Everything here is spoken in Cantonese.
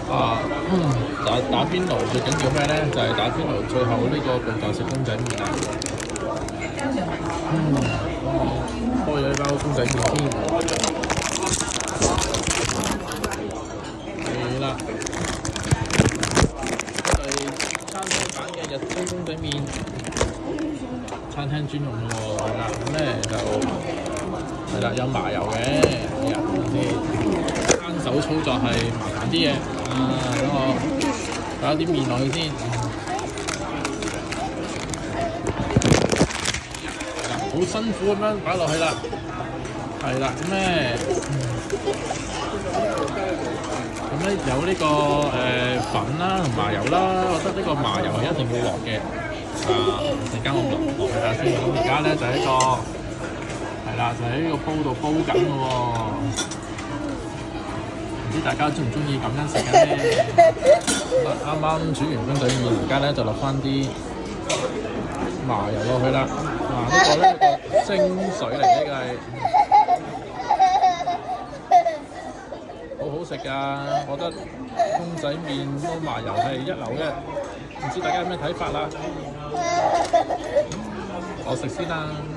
打邊爐最緊要咩咧？就係打邊爐最後呢個步驟食公仔麵啦。開咗一包公仔麵先，係啦，係餐廳版嘅日式公仔麵，餐廳專用嘅喎，係啦，咁咧就係啦，有麻油嘅，係啊，啲單手操作係麻煩啲嘅，等我打啲麵落去先。好辛苦咁樣擺落去啦，係啦，咁咧有呢個粉啦同麻油啦，我覺得呢個麻油係一定要落嘅。陣間我落去下先。咁而家咧就喺個係啦，就喺呢個煲度煲緊嘅喎。唔知大家中唔中意咁樣食嘅咧？啱啱煮完公仔麵，而家咧就落翻啲麻油落去啦。呢個咧個精髓嚟嘅，係好好食㗎！我覺得公仔麵撈麻油係一流嘅，唔知大家有咩睇法啦？我食先啦〜